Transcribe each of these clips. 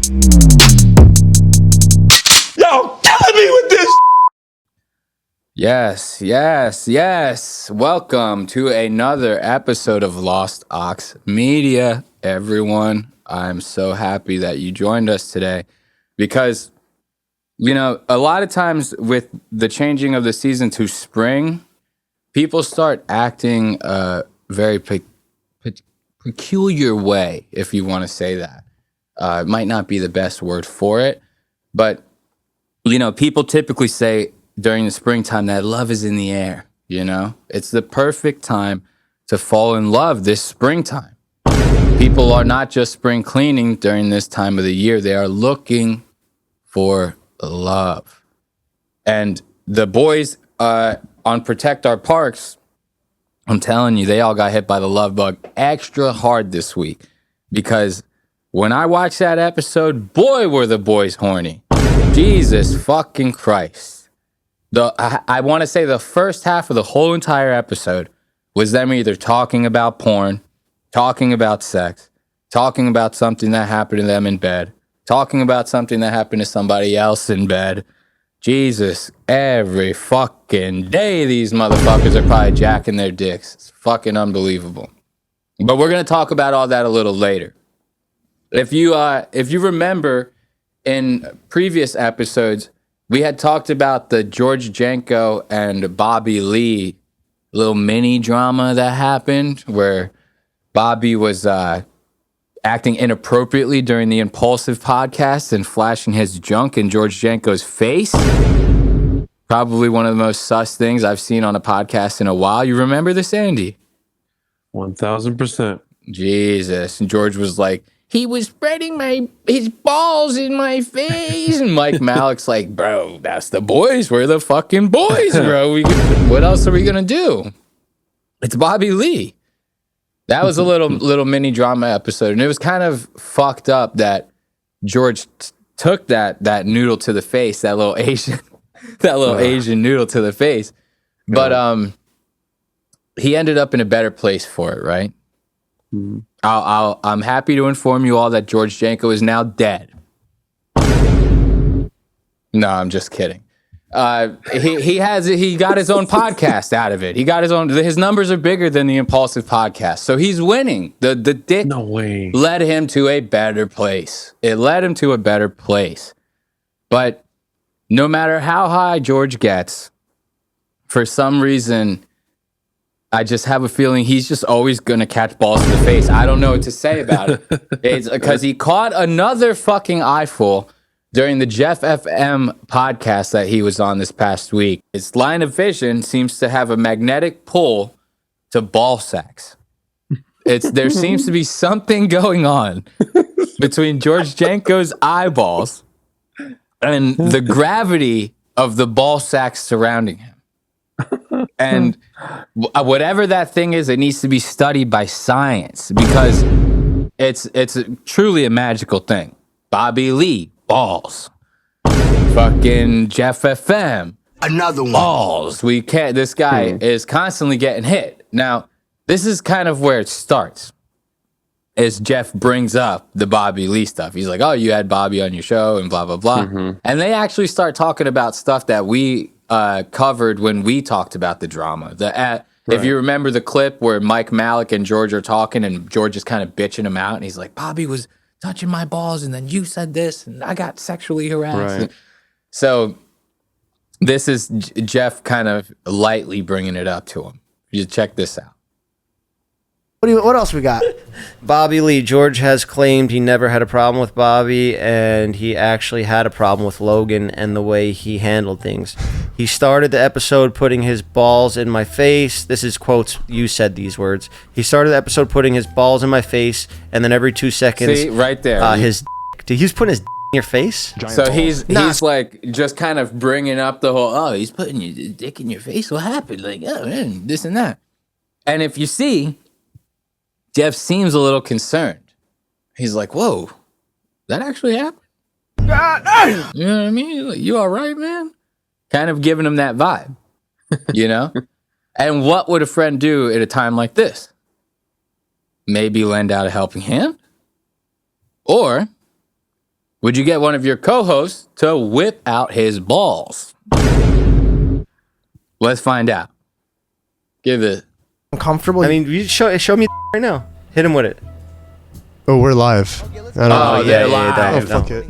Y'all killing me with this. Yes. Welcome to another episode of Lost Aux Media, everyone. I'm so happy that you joined us today because, you know, a lot of times with the changing of the season to spring, people start acting a very peculiar way, if you want to say that. It might not be the best word for it, but, you know, people typically say during the springtime that love is in the air, you know? It's the perfect time to fall in love this springtime. People are not just spring cleaning during this time of the year. They are looking for love. And the boys on Protect Our Parks, I'm telling you, they all got hit by the love bug extra hard this week because when I watched that episode, boy, were the boys horny. Jesus fucking Christ. I want to say the first half of the whole entire episode was them either talking about porn, talking about sex, talking about something that happened to them in bed, talking about something that happened to somebody else in bed. Jesus, every fucking day these motherfuckers are probably jacking their dicks. It's fucking unbelievable. But we're going to talk about all that a little later. If you remember in previous episodes, we had talked about the George Janko and Bobby Lee little mini drama that happened where Bobby was acting inappropriately during the Impulsive podcast and flashing his junk in George Janko's face. Probably one of the most sus things I've seen on a podcast in a while. You remember this, Andy? 1000%. Jesus. And George was like, he was spreading his balls in my face. And Mike Malik's like, bro, that's the boys. We're the fucking boys, bro. What else are we going to do? It's Bobby Lee. That was a little mini drama episode. And it was kind of fucked up that George took that noodle to the face, that little Asian noodle to the face. But he ended up in a better place for it, right? Mm-hmm. I'm happy to inform you all that George Janko is now dead. No, I'm just kidding. He got his own podcast out of it. He got his numbers are bigger than the Impulsive podcast. So he's winning. The dick no way led him to a better place. It led him to a better place. But no matter how high George gets, for some reason, I just have a feeling he's just always going to catch balls in the face. I don't know what to say about it. It's because he caught another fucking eyeful during the Jeff FM podcast that he was on this past week. His line of vision seems to have a magnetic pull to ball sacks. There seems to be something going on between George Janko's eyeballs and the gravity of the ball sacks surrounding him. And whatever that thing is, it needs to be studied by science because it's truly a magical thing. Bobby Lee, balls. Fucking Jeff FM, another one. Balls. This guy is constantly getting hit. Now, this is kind of where it starts. As Jeff brings up the Bobby Lee stuff. He's like, oh, you had Bobby on your show and blah, blah, blah. Mm-hmm. And they actually start talking about stuff that we covered when we talked about the drama. Right. If you remember the clip where Mike Malik and George are talking and George is kind of bitching him out and he's like, Bobby was touching my balls and then you said this and I got sexually harassed. Right. So this is Jeff kind of lightly bringing it up to him. You check this out. What else we got? Bobby Lee. George has claimed he never had a problem with Bobby, and he actually had a problem with Logan and the way he handled things. He started the episode putting his balls in my face. This is quotes. You said these words. He started the episode putting his balls in my face, and then every 2 seconds... See, right there. His he was putting his in your face? So he's like just kind of bringing up the whole, he's putting your dick in your face. What happened? Like, oh, man, this and that. And if you see... Jeff seems a little concerned. He's like, whoa, that actually happened? God, you know what I mean? Like, you all right, man? Kind of giving him that vibe, you know? And what would a friend do at a time like this? Maybe lend out a helping hand? Or Would you get one of your co-hosts to whip out his balls? Let's find out. Give it. Uncomfortable. I mean, you show me right now. Hit him with it. Oh, we're live. Live. Fuck it.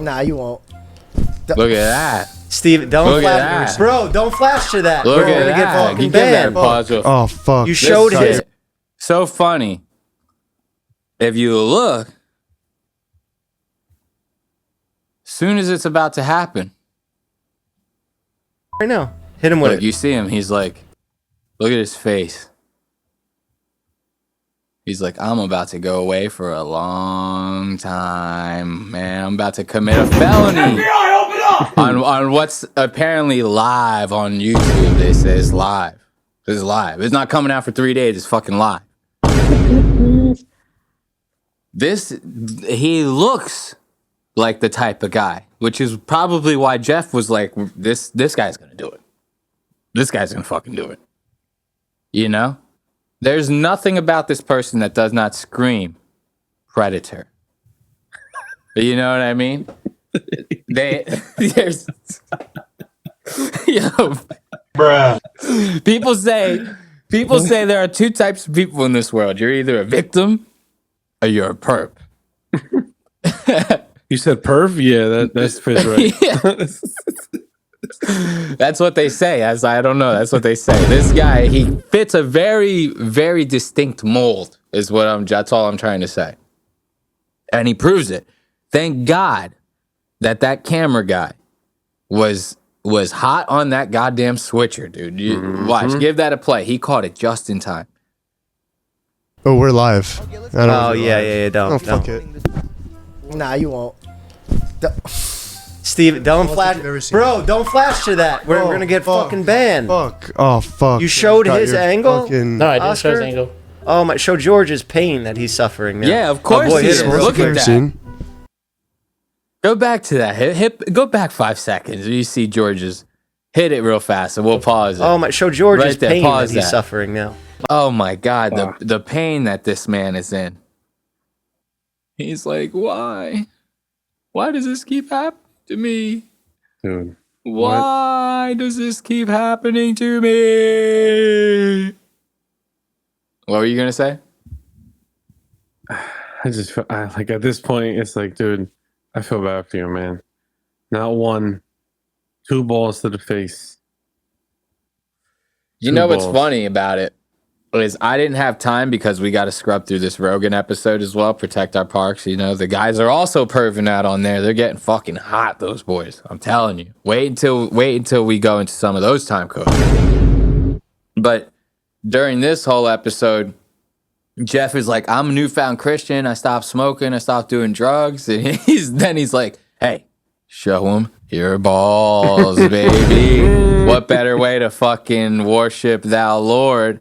Nah, you won't. Look at that. Steve, don't Look at flash. that. Bro, don't flash to that. Look We're at gonna get that. fucking You give that a banned. pause. Oh, fuck. You showed This his. shit. So funny. If you look, soon as it's about to happen, Right now. Hit him with look, it. you see him. He's like, look at his face. He's like, I'm about to go away for a long time, man. I'm about to commit a felony. FBI, open up! on what's apparently live on YouTube. They say it's live. It's live. It's not coming out for 3 days. It's fucking live. He looks like the type of guy, which is probably why Jeff was like, this guy's gonna do it. This guy's gonna fucking do it. You know? There's nothing about this person that does not scream predator. You know what I mean? There's Bruh. people say there are two types of people in this world. You're either a victim or you're a perp. You said perv? Yeah, that's pretty right. That's what they say. I don't know. That's what they say. This guy, he fits a very, very distinct mold, that's all I'm trying to say. And he proves it. Thank God that camera guy was hot on that goddamn switcher, dude. Watch, give that a play. He caught it just in time. Oh, we're live. Oh, yeah. Don't. Oh, fuck it. Nah, you won't. Steve, don't I've flash. never seen Bro, don't flash to that. We're Oh, gonna get fuck. fucking banned. Fuck. Oh, fuck. You showed Got his your angle? fucking- No, I didn't show his Oscar? angle. Oh my! Show George's pain that he's suffering now. Yeah, of course boy, he hit is. him real Look quick. at that. Seen? Go back to that. Go back 5 seconds. You see George's. Hit it real fast, and we'll pause it. Oh my! Show George's Right there, pain that pause he's that. suffering now. Oh my God, the pain that this man is in. He's like, why? Why does this keep happening to me? Dude. Why does this keep happening to me? What were you gonna say? Like at this point, it's like, dude, I feel bad for you, man. Not one, 2 balls to the face. You Two know what's balls. funny about it is I didn't have time because we got to scrub through this Rogan episode as well, protect our parks. You know, the guys are also perving out on there. They're getting fucking hot, those boys. I'm telling you. Wait until we go into some of those time codes. But during this whole episode, Jeff is like, I'm a newfound Christian. I stopped smoking. I stopped doing drugs. And he's like, hey, show him your balls, baby. What better way to fucking worship thou Lord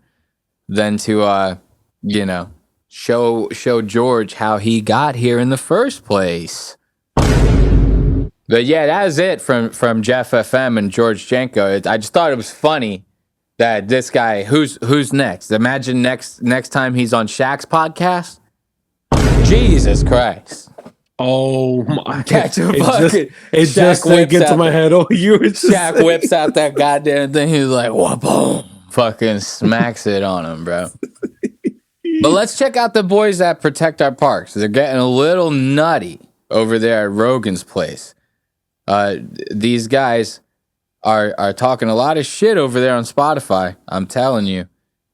than to, show George how he got here in the first place. But yeah, that was it from Jeff FM and George Janko. I just thought it was funny that this guy, who's next? Imagine next time he's on Shaq's podcast. Jesus Christ. Oh my! Catch a It bucket. just Shaq didn't whips get to out my head. Oh, you were just Shaq whips out that goddamn thing. He's like, whoa, boom. Fucking smacks it on him, bro. But let's check out the boys that protect our parks. They're getting a little nutty over there at Rogan's place. These guys are talking a lot of shit over there on Spotify. I'm telling you,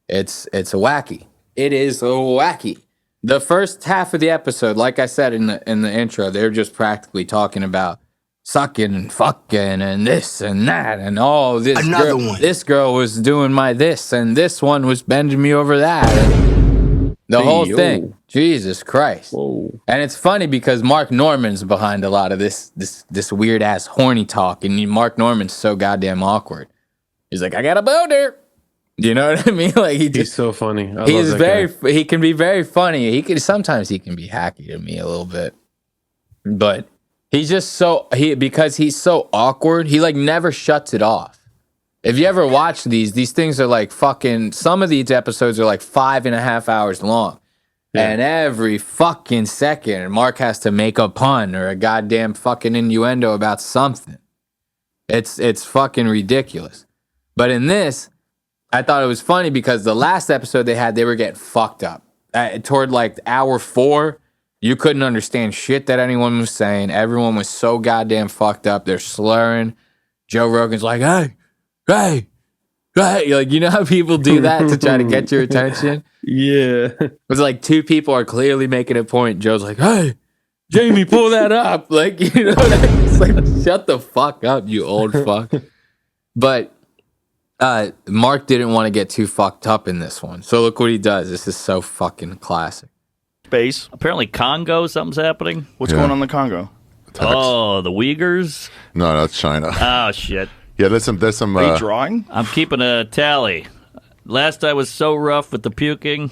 it's wacky. It is wacky. The first half of the episode, like I said in the intro, they're just practically talking about sucking and fucking and this and that and all this. Another one. This girl was doing my this and this one was bending me over that. And the whole thing. Jesus Christ. Whoa. And it's funny because Mark Norman's behind a lot of this weird ass horny talk, and Mark Norman's so goddamn awkward. He's like, I got a boner. You know what I mean? Like He's so funny. I He love is that guy. he can be very funny. Sometimes he can be hacky to me a little bit. But he's just because he's so awkward, he like never shuts it off. If you ever watch these things are like fucking, some of these episodes are like 5.5 hours long. And every fucking second, Mark has to make a pun or a goddamn fucking innuendo about something. It's fucking ridiculous. But in this, I thought it was funny because the last episode they were getting fucked up. Toward like hour 4, you couldn't understand shit that anyone was saying. Everyone was so goddamn fucked up. They're slurring. Joe Rogan's like, hey. Like, you know how people do that to try to get your attention? Yeah. It's like 2 people are clearly making a point. Joe's like, hey, Jamie, pull that up. Like, you know, it's like, shut the fuck up, you old fuck. But Mark didn't want to get too fucked up in this one. So look what he does. This is so fucking classic. Space. Apparently Congo, something's happening. What's going on in the Congo? Oh, the Uyghurs? No, that's China. Oh, shit. Yeah, there's some. Are you drawing? I'm keeping a tally. Last I was so rough with the puking.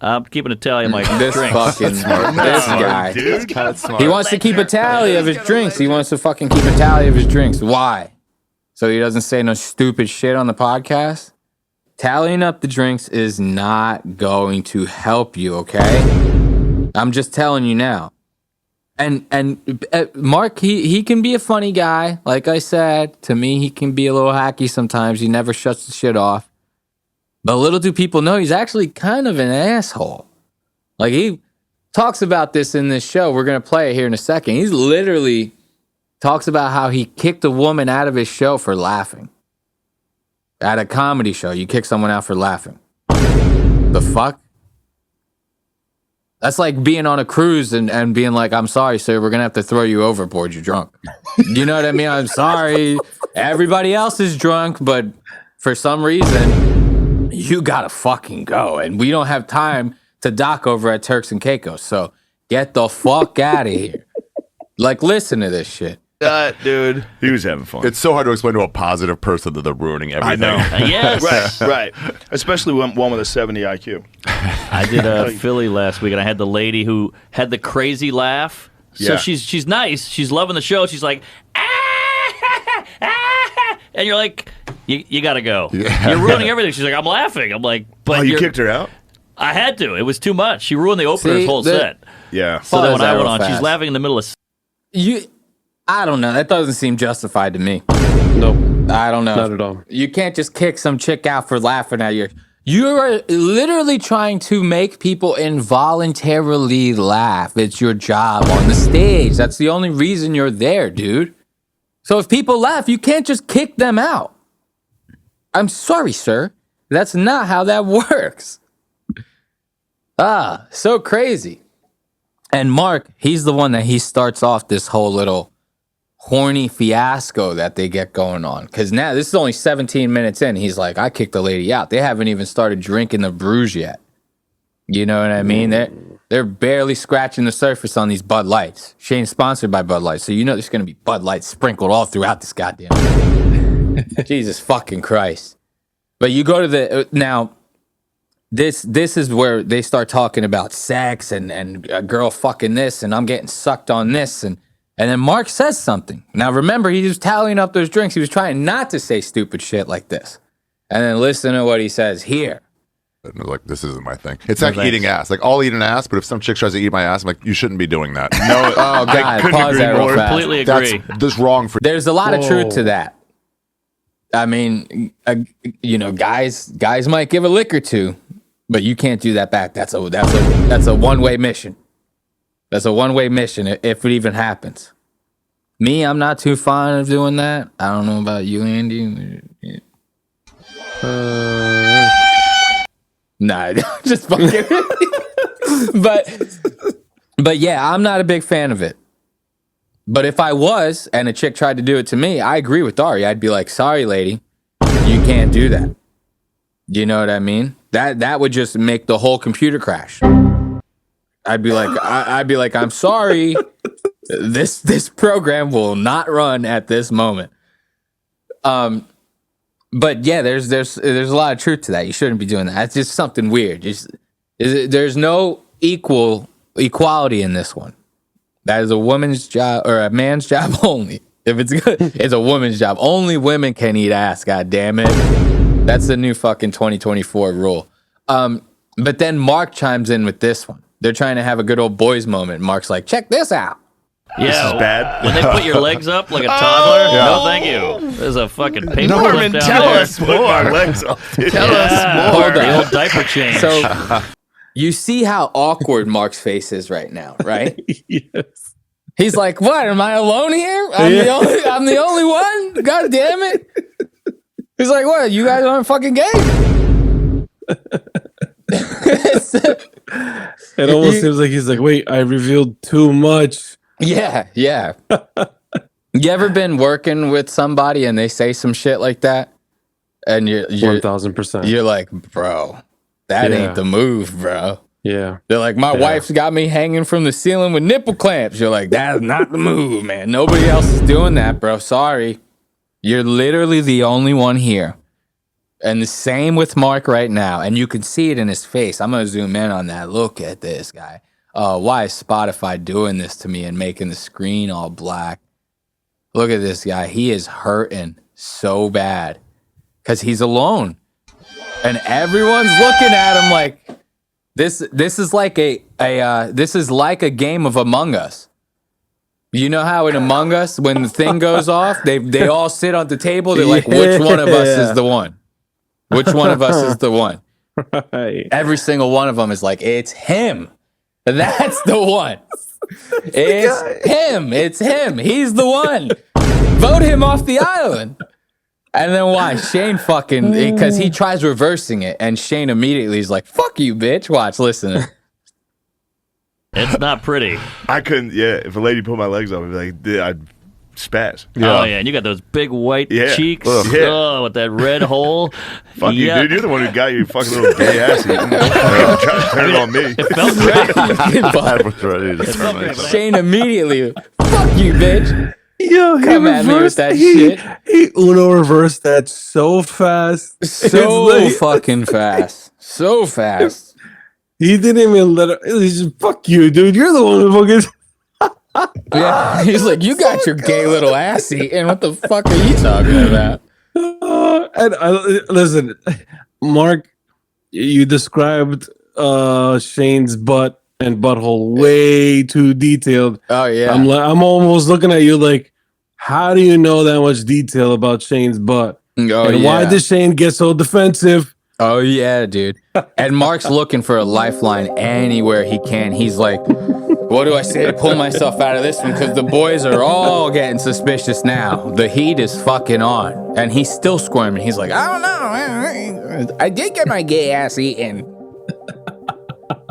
I'm keeping a tally of my This drinks. fucking this guy. Dude, that's smart. He wants to keep a tally of his drinks. He wants to fucking keep a tally of his drinks. Why? So he doesn't say no stupid shit on the podcast? Tallying up the drinks is not going to help you, okay? I'm just telling you now. And Mark, he can be a funny guy. Like I said, to me, he can be a little hacky sometimes. He never shuts the shit off. But little do people know he's actually kind of an asshole. Like, he talks about this in this show. We're going to play it here in a second. He's literally talks about how he kicked a woman out of his show for laughing. At a comedy show, you kick someone out for laughing. The fuck? That's like being on a cruise and being like, I'm sorry, sir, we're going to have to throw you overboard. You're drunk. You know what I mean? I'm sorry. Everybody else is drunk, but for some reason, you got to fucking go. And we don't have time to dock over at Turks and Caicos. So get the fuck out of here. Like, listen to this shit. Dude. He was having fun. It's so hard to explain to a positive person that they're ruining everything. I know. Yes. Right. Especially one with a 70 IQ. I did Philly last week, and I had the lady who had the crazy laugh. So Yeah. she's nice. She's loving the show. She's like, and you're like, you got to go. Yeah. You're ruining everything. She's like, I'm laughing. I'm like, but Oh, you kicked her out? I had to. It was too much. She ruined the opener's whole set. Yeah. So then does when I that went real on, she's fast. laughing in the middle of. I don't know. That doesn't seem justified to me. Nope. I don't know. Not at all. You can't just kick some chick out for laughing at you. You are literally trying to make people involuntarily laugh. It's your job on the stage. That's the only reason you're there, dude. So if people laugh, you can't just kick them out. I'm sorry, sir. That's not how that works. So crazy. And Mark, he's the one that he starts off this whole little Whorny fiasco that they get going on. Because now, this is only 17 minutes in. He's like, I kicked the lady out. They haven't even started drinking the brews yet. You know what I mean? They're barely scratching the surface on these Bud Lights. Shane's sponsored by Bud Light, so you know there's going to be Bud Light sprinkled all throughout this goddamn thing. Jesus fucking Christ. But you go to the... now, this is where they start talking about sex and a girl fucking this, and I'm getting sucked on this, and then Mark says something. Now remember, he was tallying up those drinks. He was trying not to say stupid shit like this. And then listen to what he says here. And like, this isn't my thing. It's like eating ass. Like, I'll eat an ass, but if some chick tries to eat my ass, I'm like, you shouldn't be doing that. No, Oh God, couldn't pause agree that real more. fast. Completely agree. That's just wrong for. There's a lot of truth to Whoa. that. I mean, you know, guys might give a lick or two, but you can't do that back. That's a one-way mission. That's a one-way mission if it even happens. Me, I'm not too fond of doing that. I don't know about you, Andy. Nah, just fucking. but yeah, I'm not a big fan of it. But if I was, and a chick tried to do it to me, I agree with Ari. I'd be like, sorry, lady, you can't do that. Do you know what I mean? That would just make the whole computer crash. I'd be like, I'm sorry. This program will not run at this moment. But yeah, there's a lot of truth to that. You shouldn't be doing that. It's just something weird. There's no equality in this one. That is a woman's job or a man's job only. If it's good, it's a woman's job. Only women can eat ass. God damn it. That's the new fucking 2024 rule. But then Mark chimes in with this one. They're trying to have a good old boys moment. Mark's like, check this out. Yeah, This is bad. When they put your legs up like a toddler, no, thank you. There's a fucking paper Norman, down tell there. us more. My legs up. Dude. Tell us more. Hold The on. old diaper change. So you see how awkward Mark's face is right now, right? Yes. He's like, what? Am I alone here? I'm the only one? God damn it. He's like, what? You guys aren't fucking gay? It almost seems like he's like, wait, I revealed too much. Yeah. You ever been working with somebody and they say some shit like that? And you're 1,000%. You're like, bro, that Yeah. ain't the move, bro. Yeah. They're like, my wife's got me hanging from the ceiling with nipple clamps. You're like, that's not the move, man. Nobody else is doing that, bro. Sorry. You're literally the only one here. And the same with Mark right now. And you can see it in his face. I'm going to zoom in on that. Look at this guy. Why is Spotify doing this to me and making the screen all black? Look at this guy. He is hurting so bad because he's alone. And everyone's looking at him like, This is like a game of Among Us. You know how in Among Us, when the thing goes off, they all sit on the table. They're like, which one of us is the one? Which one of us is the one? Right. Every single one of them is like, it's him. That's the one. It's him. It's him. He's the one. Vote him off the island. And then why? Shane fucking, because he tries reversing it, and Shane immediately is like, fuck you, bitch. Watch, listen. It's not pretty. I couldn't. Yeah, if a lady put my legs up, I'd be like, dude, I'd spaz. Oh, yeah. And you got those big white cheeks. Ugh. Yeah. Oh, with that red hole. Fuck you, Yeah. dude. You're the one who got your fucking little gay ass eaten. Trying to turn it on me. It felt great. I was ready to turn myself. Shane immediately, fuck you, bitch. Yo, Come at me with that shit. He Uno reversed that so fast. So It's like- fucking fast. So fast. He didn't even let her. He's just, fuck you, dude. You're the one who fucking. Yeah. He's like, you got your gay little ass eaten. What the fuck are you talking about? Listen, Mark, you described Shane's butt and butthole way too detailed. Oh, yeah. I'm almost looking at you like, how do you know that much detail about Shane's butt? Oh, and why yeah. did Shane get so defensive? Oh, yeah, dude. And Mark's looking for a lifeline anywhere he can. He's like, what do I say to pull myself out of this one? Because the boys are all getting suspicious now. The heat is fucking on. And he's still squirming. He's like, I don't know. I did get my gay ass eaten.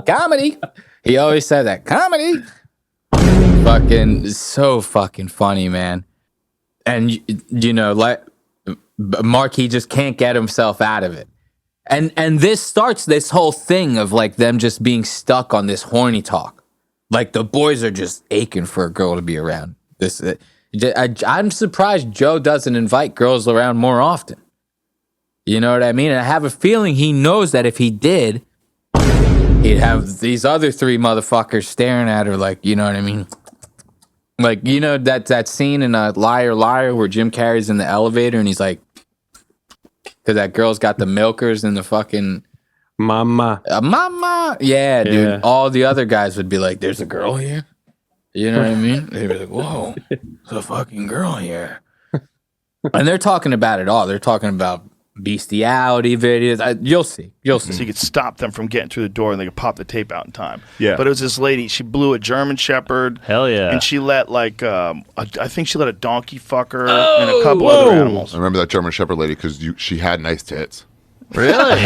Comedy. He always said that. Comedy. Fucking so fucking funny, man. And, you know, like, Mark, he just can't get himself out of it. And this starts this whole thing of like them just being stuck on this horny talk. Like the boys are just aching for a girl to be around. I'm surprised Joe doesn't invite girls around more often. You know what I mean? And I have a feeling he knows that if he did, he'd have these other three motherfuckers staring at her like, you know what I mean? Like, you know that scene in Liar Liar where Jim Carrey's in the elevator and he's like, because that girl's got the milkers and the fucking Mama. Mama. Yeah, dude. Yeah. All the other guys would be like, there's a girl here. You know what I mean? They'd be like, whoa, there's a fucking girl here. And they're talking about it all. They're talking about bestiality videos. You'll see. So you could stop them from getting through the door and they could pop the tape out in time. Yeah. But it was this lady, she blew a German Shepherd. Hell yeah. And she let like, I think she let a donkey fuck her and a couple other animals. I remember that German Shepherd lady because she had nice tits. Really?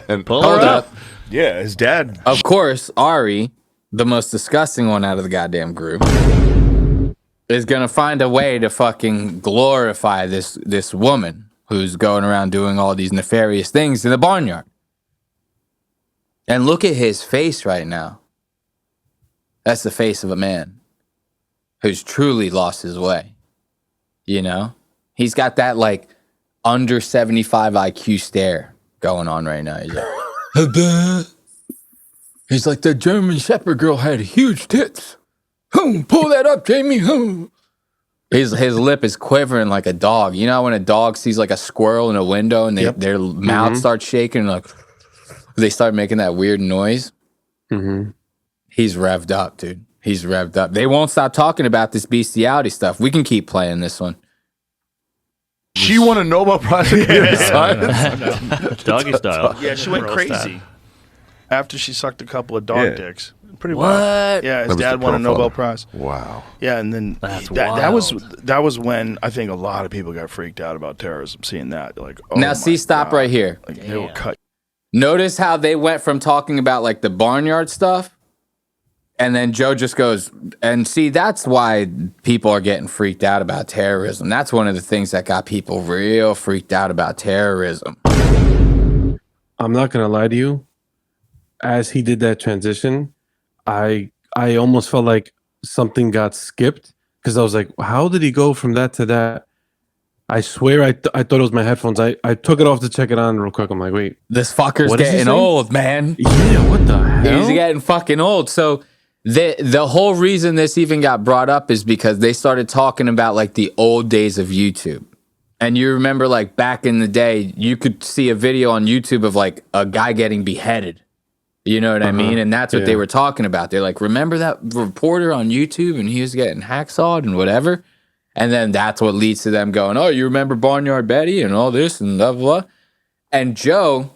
And Pull Hold her up. up. Yeah, his dad. Of course, Ari, the most disgusting one out of the goddamn group, is going to find a way to fucking glorify this woman who's going around doing all these nefarious things in the barnyard. And look at his face right now. That's the face of a man who's truly lost his way. You know? He's got that, like, under 75 IQ stare going on right now. He's like, he's like, the German Shepherd girl had huge tits. Pull that up, Jamie. His lip is quivering like a dog. You know when a dog sees like a squirrel in a window and their mouth starts shaking and like they start making that weird noise? Mm-hmm. He's revved up, dude. He's revved up. They won't stop talking about this bestiality stuff. We can keep playing this one. She won a Nobel Prize in computer science. Doggy style. Yeah, she went Roast crazy after she sucked a couple of dog dicks. Pretty What? wild. Yeah, his That was dad the won a profile. Nobel Prize. Wow. Yeah, and then That's that was when I think a lot of people got freaked out about terrorism. Seeing that, like, oh Now, my see, stop God. right here. Like, they will cut. Notice how they went from talking about like the barnyard stuff, and then Joe just goes, and see, that's why people are getting freaked out about terrorism. That's one of the things that got people real freaked out about terrorism. I'm not gonna lie to you. As he did that transition, I almost felt like something got skipped because I was like, how did he go from that to that? I swear I thought it was my headphones. I took it off to check it on real quick. I'm like, wait, This fucker's What is he getting saying? old, man. yeah, what the hell? He's getting fucking old. So the whole reason this even got brought up is because they started talking about like the old days of YouTube. And you remember like back in the day, you could see a video on YouTube of like a guy getting beheaded. You know what I mean? And that's what they were talking about. They're like, remember that reporter on YouTube and he was getting hacksawed and whatever? And then that's what leads to them going, oh, you remember Barnyard Betty and all this and blah, blah, blah. And Joe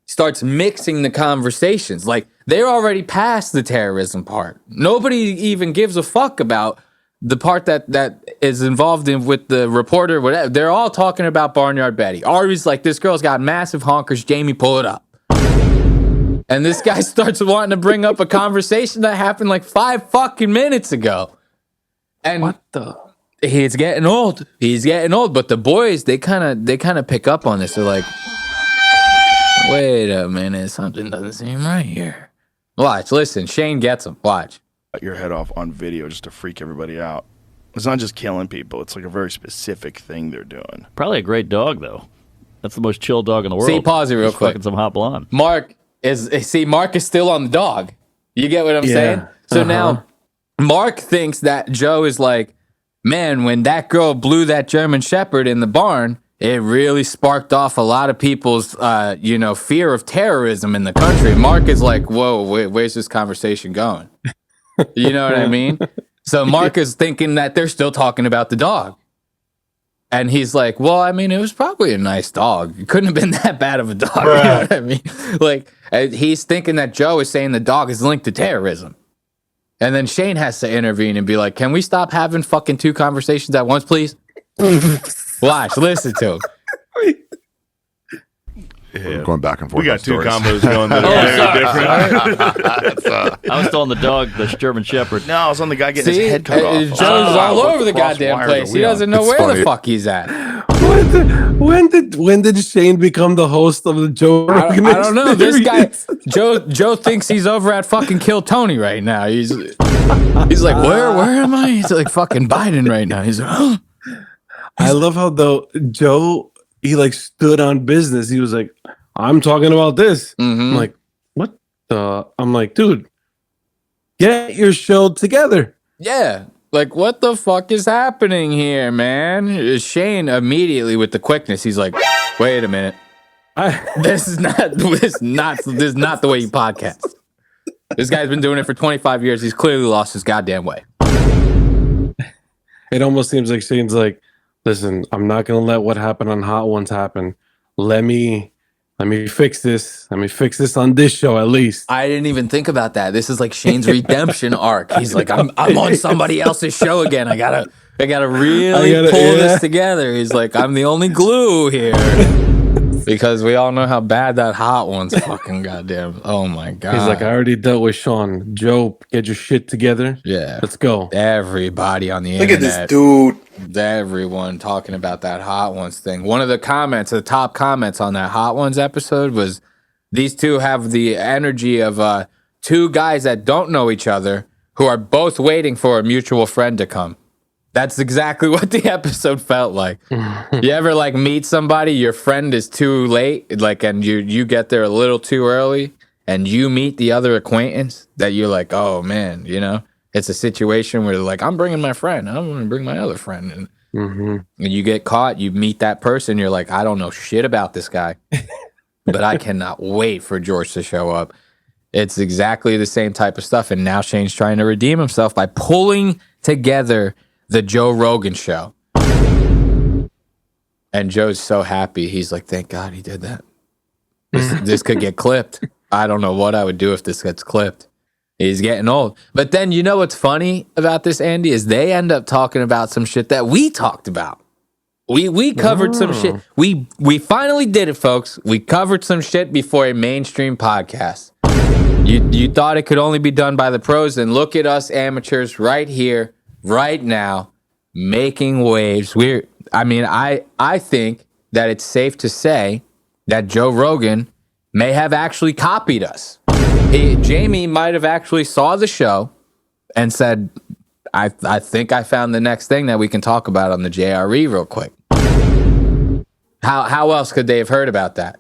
starts mixing the conversations. Like, they're already past the terrorism part. Nobody even gives a fuck about the part that is involved in with the reporter, whatever. They're all talking about Barnyard Betty. Ari's like, this girl's got massive honkers. Jamie, pull it up. And this guy starts wanting to bring up a conversation that happened like 5 fucking minutes ago. And What the? he's getting old. He's getting old. But the boys, they kind of pick up on this. They're like, wait a minute, something doesn't seem right here. Watch, listen, Shane gets him. Watch. Cut your head off on video just to freak everybody out. It's not just killing people. It's like a very specific thing they're doing. Probably a great dog, though. That's the most chill dog in the world. See, pause it real Just quick. fucking some hot blonde. Mark is still on the dog. You get what I'm saying? So now Mark thinks that Joe is like, man, when that girl blew that German Shepherd in the barn, it really sparked off a lot of people's, fear of terrorism in the country. Mark is like, whoa, where's this conversation going? You know what I mean? So Mark is thinking that they're still talking about the dog. And he's like, well, I mean, it was probably a nice dog. It couldn't have been that bad of a dog. You know what I mean? Like, he's thinking that Joe is saying the dog is linked to terrorism. And then Shane has to intervene and be like, can we stop having fucking 2 conversations at once, please? Watch, listen to him. We're going back and forth. We got on 2 stories. combos going that are very different. I was still on the dog, the German Shepherd. No, I was on the guy getting See, his head cut off. Joe's all What over the cross goddamn wires place. are He we on? doesn't know It's where funny. the fuck he's at. When did Shane become the host of the Joe Rogan I don't know. This guy, Experience? Joe thinks he's over at fucking Kill Tony right now. He's like, where am I? He's like fucking Biden right now. He's like, oh. I love how though Joe he like stood on business. He was like, I'm talking about this. Mhm. I'm like, what the? I'm like, dude, get your show together. Yeah. Like, what the fuck is happening here, man? Shane immediately with the quickness, he's like, wait a minute. This is not the way you podcast. This guy's been doing it for 25 years. He's clearly lost his goddamn way. It almost seems like Shane's like, listen, I'm not gonna let what happened on Hot Ones happen. Let me fix this. Let me fix this on this show at least. I didn't even think about that. This is like Shane's redemption arc. He's like, I'm on somebody else's show again. I gotta really pull this together. He's like, I'm the only glue here. Because we all know how bad that Hot One's fucking goddamn. Oh my god. He's like, I already dealt with Sean. Joe, get your shit together. Yeah. Let's go. Everybody on the Look at internet. this dude. Everyone talking about that Hot Ones thing. One of the top comments on that Hot Ones episode was, these two have the energy of 2 guys that don't know each other who are both waiting for a mutual friend to come. That's exactly what the episode felt like. You ever like meet somebody, your friend is too late, like, and you get there a little too early, and you meet the other acquaintance that you're like, oh man, you know? It's a situation where like, I'm bringing my friend, I'm going to bring my other friend. And you get caught, you meet that person, you're like, I don't know shit about this guy, but I cannot wait for George to show up. It's exactly the same type of stuff. And now Shane's trying to redeem himself by pulling together the Joe Rogan show. And Joe's so happy. He's like, thank God he did that. This could get clipped. I don't know what I would do if this gets clipped. He's getting old. But then you know what's funny about this, Andy, is they end up talking about some shit that we talked about. We covered some shit. We finally did it, folks. We covered some shit before a mainstream podcast. You thought it could only be done by the pros, and look at us amateurs right here, right now, making waves. I think that it's safe to say that Joe Rogan may have actually copied us. Jamie might have actually saw the show and said, I think I found the next thing that we can talk about on the JRE real quick. How else could they have heard about that?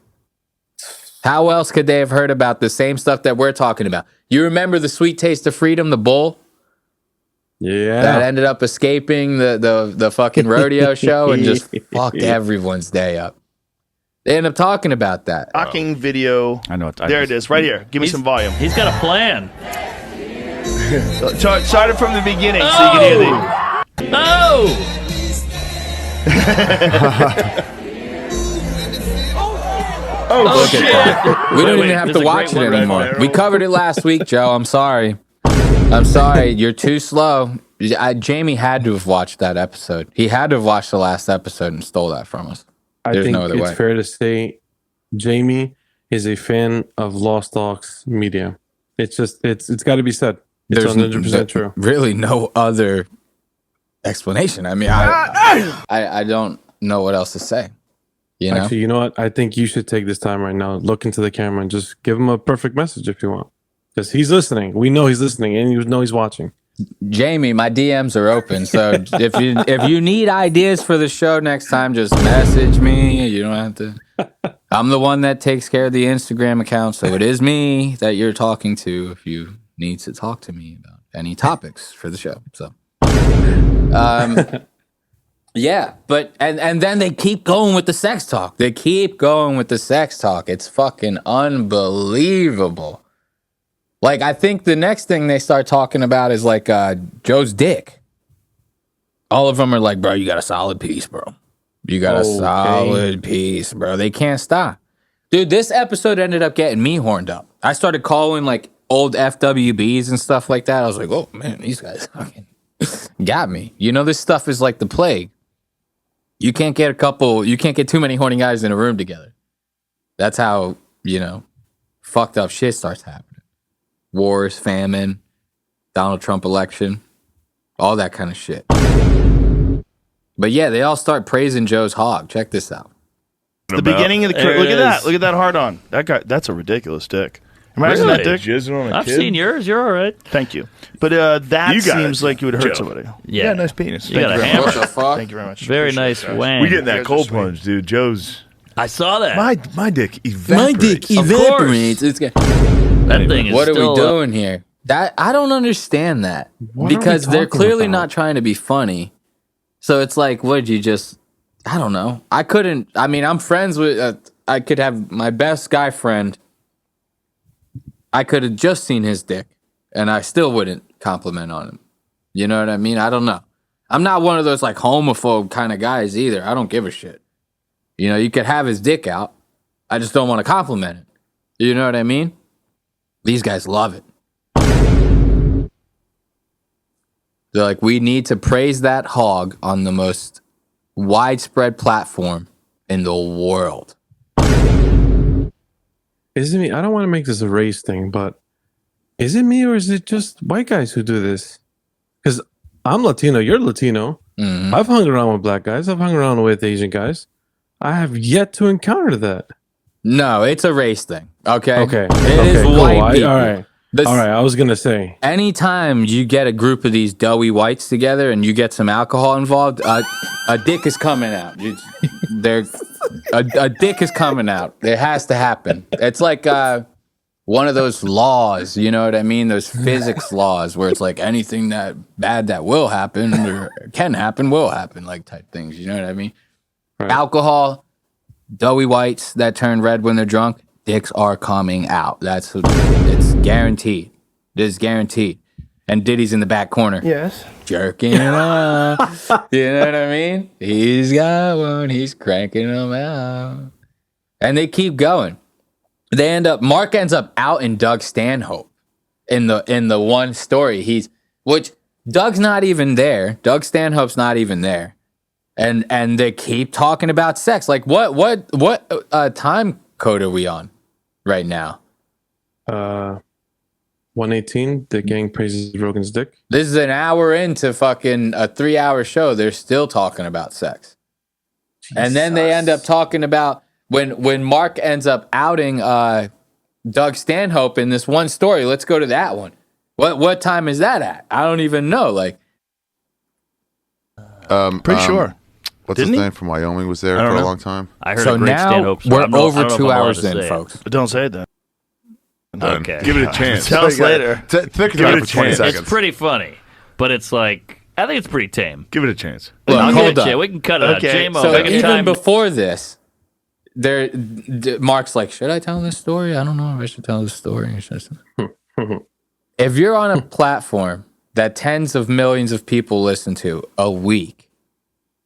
How else could they have heard about the same stuff that we're talking about? You remember the Sweet Taste of Freedom, the bull? Yeah. That ended up escaping the fucking rodeo show and just fucked everyone's day up. They end up talking about that. Talking video. I know what There it is, right here. Give me some volume. He's got a plan. Start it from the beginning so you can hear the. Oh! Oh, Look at that. We don't even have to watch it anymore. We covered it last week, Joe. I'm sorry. You're too slow. Jamie had to have watched that episode. He had to have watched the last episode and stole that from us. I There's think no other it's way. fair to say Jamie is a fan of Lost Aux Media. It's got to be said. It's There's 100% true. Really no other explanation. I mean, I don't know what else to say. You know? Actually, you know what? I think you should take this time right now, look into the camera, and just give him a perfect message if you want. Because he's listening. We know he's listening, and you know he's watching. Jamie, my DMs are open. So if you need ideas for the show next time, just message me. You don't have to. I'm the one that takes care of the Instagram account, so it is me that you're talking to if you need to talk to me about any topics for the show. So, yeah, but and then they keep going with the sex talk. It's fucking unbelievable. Like, I think the next thing they start talking about is like Joe's dick. All of them are like, bro, you got a solid piece, bro. You got a solid piece, bro. They can't stop. Dude, this episode ended up getting me horned up. I started calling like old FWBs and stuff like that. I was like, oh man, these guys fucking got me. You know, this stuff is like the plague. You can't get too many horny guys in a room together. That's how, fucked up shit starts happening. Wars, famine, Donald Trump election, all that kind of shit. But yeah, they all start praising Joe's hog. Check this out. The beginning of the There it look at that. is. Look at that hard on. That guy. That's a ridiculous dick. Imagine Really? that dick. Jizzing on a I've kid. seen yours. You're all right. Thank you. But that You got seems it, like you would hurt Joe. somebody. Yeah. nice penis. You got a very hammer. What the fuck? Thank you very much. Very nice wang. We getting that You guys cold are sweet. plunge, dude. Joe's I saw that. my dick evaporates. evaporates. It's that thing is what are still we doing here? That I don't understand that What are we because they're talking clearly about? not trying to be funny. So it's like, what did you just? I don't know. I'm friends with. I could have my best guy friend. I could have just seen his dick, and I still wouldn't compliment on him. You know what I mean? I don't know. I'm not one of those like homophobe kind of guys either. I don't give a shit. You could have his dick out. I just don't want to compliment it. You know what I mean? These guys love it. They're like, we need to praise that hog on the most widespread platform in the world. Is it me? I don't want to make this a race thing, but is it me or is it just white guys who do this? Because I'm Latino, you're Latino. Mhm. I've hung around with black guys. I've hung around with Asian guys. I have yet to encounter that. No, it's a race thing. Okay. Okay. It is cool. white people. All right. This- All right. I was gonna say. Anytime you get a group of these doughy whites together and you get some alcohol involved, a dick is coming out. A dick is coming out. It has to happen. It's like one of those laws, you know what I mean? Those physics laws where it's like anything that bad that will happen or can happen will happen, like type things. You know what I mean? Right. Alcohol, doughy whites that turn red when they're drunk, dicks are coming out. It's guaranteed. This is guaranteed. And Diddy's in the back corner. Yes. Jerking it off. You know what I mean? He's got one. He's cranking them out. And they keep going. Mark ends up out in Doug Stanhope in the one story. Which Doug's not even there. Doug Stanhope's not even there. And they keep talking about sex. Like what time code are we on right now? 118. The gang praises Rogan's dick. This is an hour into fucking a 3-hour show. They're still talking about sex. Jesus. And then they end up talking about when Mark ends up outing Doug Stanhope in this one story. Let's go to that one. What time is that at? I don't even know. Like, pretty sure. What's his name from Wyoming was there for a long time? I heard so a great now Stanhope. We're over 2 hours in, folks. But don't say that. Okay. Give it a chance. Tell us later. Think about it for 20 seconds. It's pretty funny, but it's like, I think it's pretty tame. Give it a chance. Look, hold up. We can cut it out. J-Mo, so even before this, Mark's like, should I tell this story? I don't know if I should tell this story. If you're on a platform that tens of millions of people listen to a week,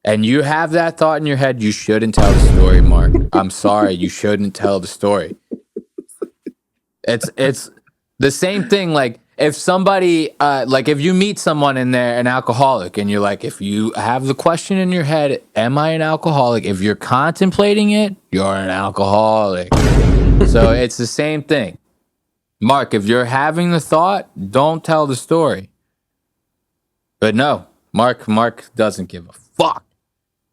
and you have that thought in your head, you shouldn't tell the story, Mark. I'm sorry, you shouldn't tell the story. It's the same thing. Like if somebody, if you meet someone in there, an alcoholic, and you're like, if you have the question in your head, am I an alcoholic? If you're contemplating it, you're an alcoholic. So it's the same thing. Mark, if you're having the thought, don't tell the story. But no, Mark doesn't give a fuck.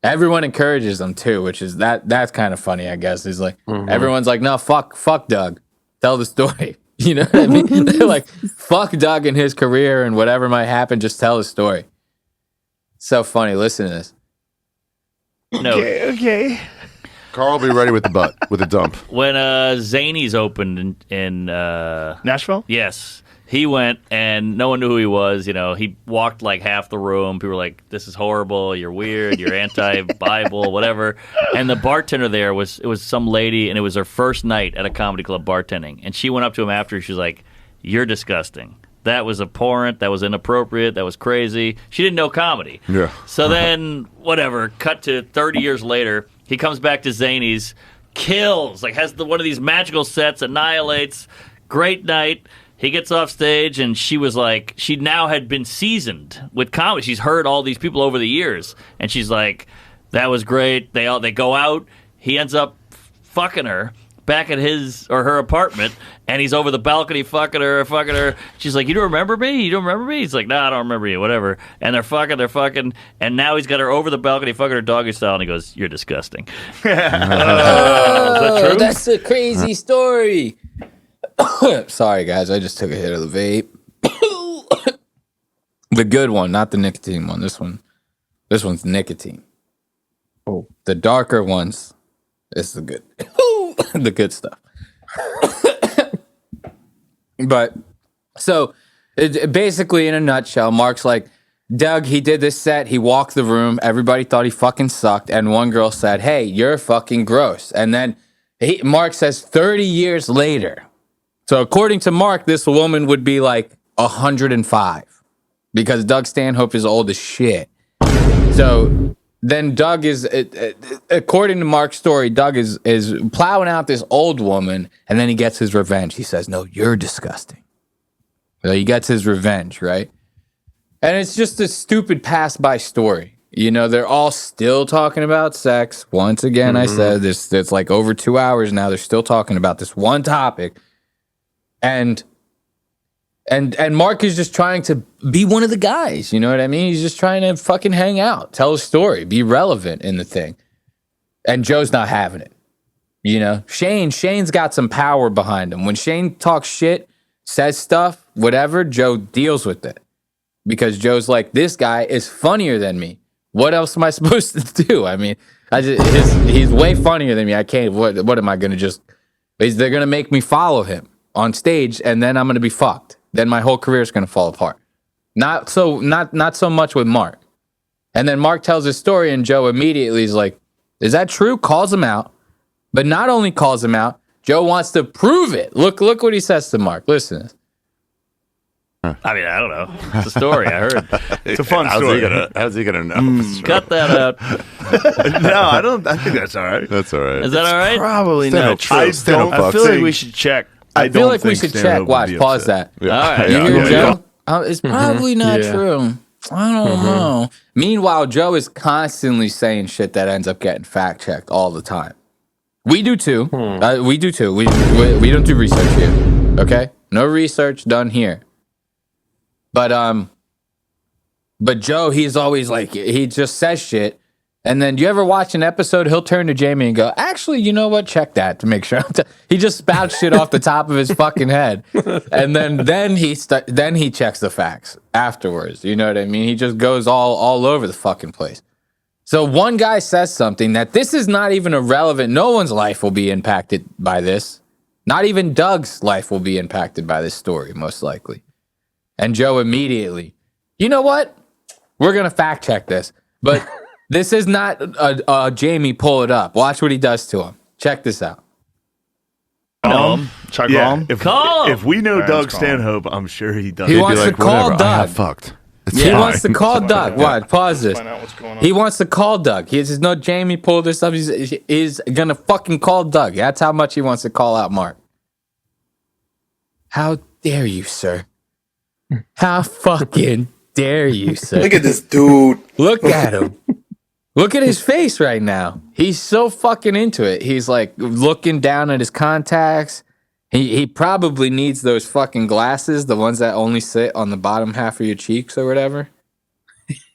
Everyone encourages them too, which is that's kind of funny, I guess. He's like, everyone's like, no, fuck Doug. Tell the story. You know what I mean? They're like, fuck Doug and his career and whatever might happen, just tell the story. So funny. Listen to this. No. Okay. Carl will be ready with the dump. When Zanies opened in Nashville? Yes. He went and no one knew who he was. You know, he walked like half the room. People were like, this is horrible. You're weird. You're anti-Bible, whatever. And the bartender there was some lady, and it was her first night at a comedy club bartending. And she went up to him after. She was like, you're disgusting. That was abhorrent. That was inappropriate. That was crazy. She didn't know comedy. Yeah. So then, whatever, cut to 30 years later, he comes back to Zanies, kills, like has one of these magical sets, annihilates, great night. He gets off stage, and she was like, she now had been seasoned with comedy. She's heard all these people over the years, and she's like, that was great. They go out. He ends up fucking her back at his or her apartment, and he's over the balcony fucking her. She's like, you don't remember me? You don't remember me? He's like, no, I don't remember you, whatever. And they're fucking, and now he's got her over the balcony fucking her doggy style, and he goes, you're disgusting. Is that true? That's a crazy story. Sorry, guys. I just took a hit of the vape. The good one, not the nicotine one. This one's nicotine. Oh, the darker ones is the good, the good stuff. But so, basically, in a nutshell, Mark's like, Doug, he did this set. He walked the room. Everybody thought he fucking sucked, and one girl said, "Hey, you're fucking gross." And then Mark says, 30 years later. So according to Mark, this woman would be like 105 because Doug Stanhope is old as shit. So then Doug is, according to Mark's story, Doug is plowing out this old woman, and then he gets his revenge. He says, no, you're disgusting. So he gets his revenge, right? And it's just a stupid pass-by story. You know, they're all still talking about sex. Once again, I said this, it's like over 2 hours now. They're still talking about this one topic. And Mark is just trying to be one of the guys, you know what I mean? He's just trying to fucking hang out, tell a story, be relevant in the thing. And Joe's not having it. You know, Shane's got some power behind him. When Shane talks shit, says stuff, whatever, Joe deals with it. Because Joe's like, this guy is funnier than me. What else am I supposed to do? I mean, he's way funnier than me. I can't, what am I going to just, they're going to make me follow him on stage, and then I'm going to be fucked. Then my whole career is going to fall apart. Not so much with Mark. And then Mark tells his story, and Joe immediately is like, is that true? Calls him out. But not only calls him out, Joe wants to prove it. Look what he says to Mark. Listen to this. I mean, I don't know. It's a story I heard. It's a fun story. How's he gonna know? Cut that out. No, I don't. I think that's all right. That's all right. Is that all right? Probably Stand-up not true. true. I Stand-up feel like boxing. we should check. I feel don't like we think should Stanhope check. would Watch. be Pause upset. that. Yeah. All right. You hear Yeah. Joe? It's probably not Yeah. true. I don't know. Meanwhile, Joe is constantly saying shit that ends up getting fact checked all the time. We do too. We do too. We don't do research here. Okay, no research done here. But Joe, he's always like, he just says shit. And then do you ever watch an episode, he'll turn to Jamie and go, actually, you know what? Check that to make sure. He just spouts shit off the top of his fucking head. And then he checks the facts afterwards. You know what I mean? He just goes all over the fucking place. So one guy says something that this is not even irrelevant. No one's life will be impacted by this. Not even Doug's life will be impacted by this story, most likely. And Joe immediately, you know what? We're going to fact check this. But this is not Jamie pull it up. Watch what he does to him. Check this out. Chuck Yeah, Call him. if we know All right, Doug let's call him. Stanhope, I'm sure he does. He He'd be wants to like, call whatever, I Doug. have fucked. It's He fine. wants to call Doug. What? Pause this. Find out what's going on. He wants to call Doug. He says, no, Jamie pulled this up. He's going to fucking call Doug. That's how much he wants to call out Mark. How dare you, sir? How fucking dare you, sir? Look at this dude. Look at him. Look at his face right now. He's so fucking into it. He's like looking down at his contacts. He probably needs those fucking glasses, the ones that only sit on the bottom half of your cheeks or whatever.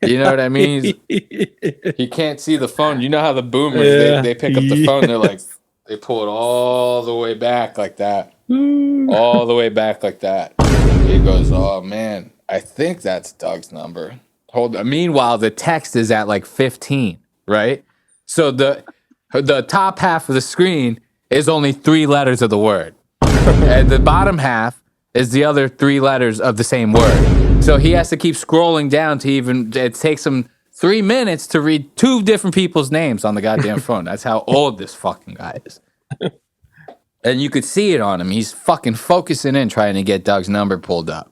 You know what I mean? He can't see the phone. You know how the boomers, they pick up the phone, they're like, they pull it all the way back like that. All the way back like that. He goes, oh man, I think that's Doug's number. Hold on. Meanwhile, the text is at like 15, right? So the top half of the screen is only 3 letters of the word. And the bottom half is the other 3 letters of the same word. So he has to keep scrolling down to even, it takes him 3 minutes to read 2 different people's names on the goddamn phone. That's how old this fucking guy is. And you could see it on him. He's fucking focusing in trying to get Doug's number pulled up.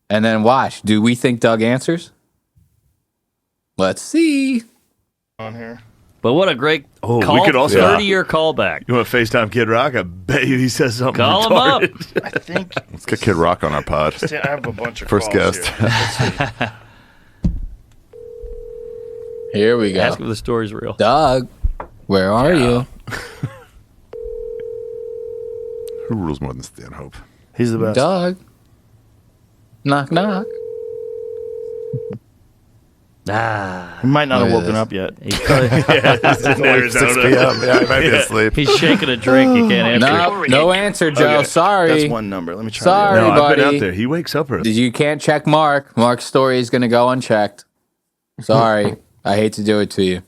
And then watch. Do we think Doug answers? Let's see. on here. But what a great call. We could also 30-year callback. You want to FaceTime Kid Rock? I bet you he says something. Call him up. retarded. I think Let's get Kid Rock on our pod. I have a bunch of First calls guest. Here. Let's see. Here we go. Ask if the story's real. Doug, where are you? Who rules more than Stanhope? He's the best. Doug. Knock, knock. He might not Look have at woken this. up yet. He's, probably- It's in Arizona. 6 p.m. Yeah, I might be asleep. he's shaking a drink. He can't answer. No answer, Joe. Okay. Sorry. That's one number. Let me try. Sorry. the other. No, I've been buddy. out there. He wakes up early. You can't check Mark. Mark's story is going to go unchecked. Sorry. I hate to do it to you.